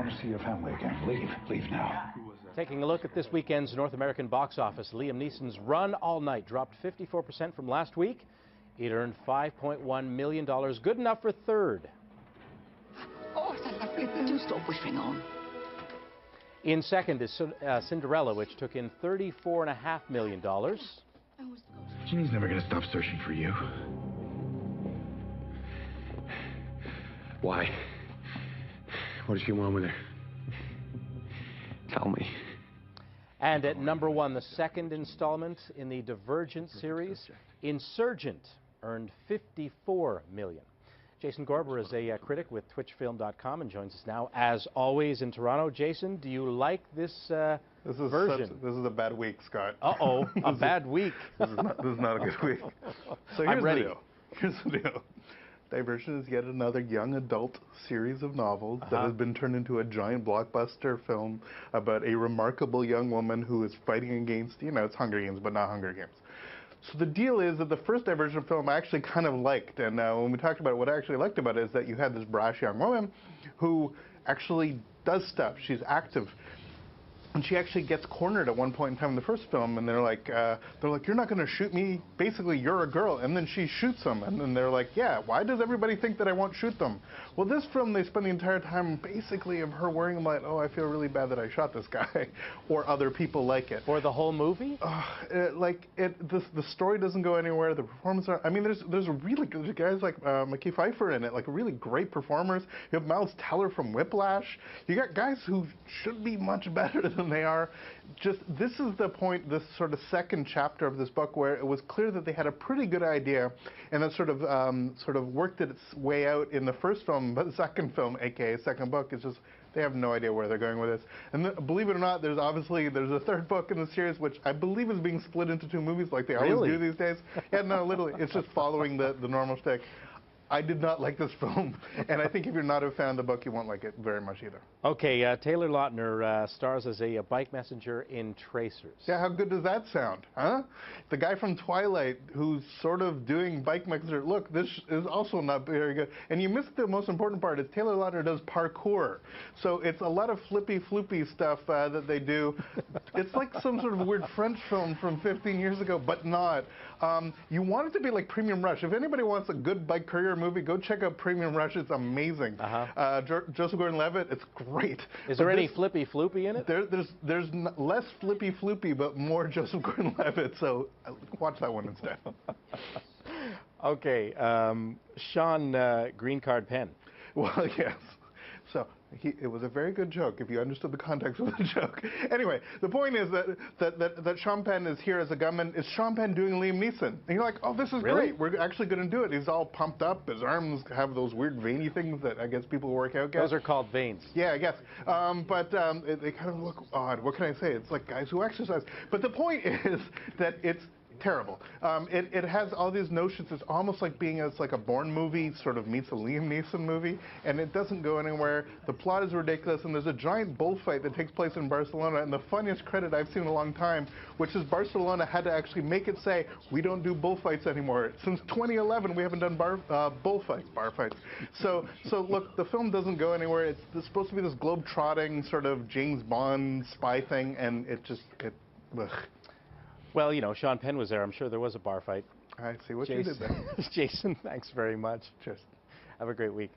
want to see your family again. Leave. Leave now. Taking a look at this weekend's North American box office, Liam Neeson's Run All Night dropped 54% from last week. It earned $5.1 million, good enough for third. Oh, it's a lovely bit. Do stop whistling on. In second is Cinderella, which took in $34.5 million. Ginny's never going to stop searching for you. Why? What does she want with her? Tell me. And at number one, the second installment in the Divergent series, Insurgent, earned $54 million. Jason Gorber is a critic with TwitchFilm.com and joins us now, as always, in Toronto. Jason, do you like this version? This is a bad week, Scott. Uh-oh, a bad week. This is not a good week. So here's I'm ready. The deal. Here's the deal. Divergent is yet another young adult series of novels that has been turned into a giant blockbuster film about a remarkable young woman who is fighting against, you know, it's Hunger Games, but not Hunger Games. So the deal is that the first Divergent film I actually kind of liked, and when we talked about it, what I actually liked about it is that you had this brash young woman who actually does stuff. She's active. And she actually gets cornered at one point in time in the first film, and they're like, you're not going to shoot me. Basically, you're a girl. And then she shoots them, and then they're like, yeah, why does everybody think that I won't shoot them? Well, this film, they spend the entire time basically of her worrying about, oh, I feel really bad that I shot this guy, or other people like it. For the whole movie? The story doesn't go anywhere. The performances are, I mean, there's really good guys like Mickey Pfeiffer in it, like really great performers. You have Miles Teller from Whiplash. You got guys who should be much better than they are. Just, this is the point, this sort of second chapter of this book, where it was clear that they had a pretty good idea, and that sort of worked its way out in the first film, but the second film, aka second book, is just, they have no idea where they're going with this. And believe it or not, there's a third book in the series, which I believe is being split into two movies, like they always do these days. Yeah, no, literally, it's just following the normal shtick. I did not like this film, and I think if you're not a fan of the book, you won't like it very much either. Okay, Taylor Lautner stars as a bike messenger in Tracers. Yeah, how good does that sound, huh? The guy from Twilight who's sort of doing bike messenger. Look, this is also not very good. And you missed the most important part, is Taylor Lautner does parkour. So it's a lot of flippy-floopy stuff that they do. It's like some sort of weird French film from 15 years ago, but not. You want it to be like Premium Rush. If anybody wants a good bike career movie, go check out Premium Rush. It's amazing. Joseph Gordon-Levitt, it's great. Is there any flippy-floopy in it? There's less flippy-floopy, but more Joseph Gordon-Levitt, so watch that one instead. Okay, Sean, green card Penn. Well, yes. So it was a very good joke if you understood the context of the joke. Anyway, the point is that Sean Penn is here as a gunman. Is Sean Penn doing Liam Neeson? And you're like, oh, this is great. We're actually going to do it. He's all pumped up. His arms have those weird veiny things that I guess people work out. Those are called veins. Yeah, I guess. They kind of look odd. What can I say? It's like guys who exercise. But the point is that it's terrible. It has all these notions. It's almost like being like a Bourne movie sort of meets a Liam Neeson movie, and it doesn't go anywhere. The plot is ridiculous, and there's a giant bullfight that takes place in Barcelona, and the funniest credit I've seen in a long time, which is Barcelona had to actually make it say, we don't do bullfights anymore. Since 2011, we haven't done bar fights. So look, the film doesn't go anywhere. It's supposed to be this globe-trotting sort of James Bond spy thing, and ugh. Well, you know, Sean Penn was there. I'm sure there was a bar fight. I see what you did there. Jason, thanks very much. Cheers. Have a great week.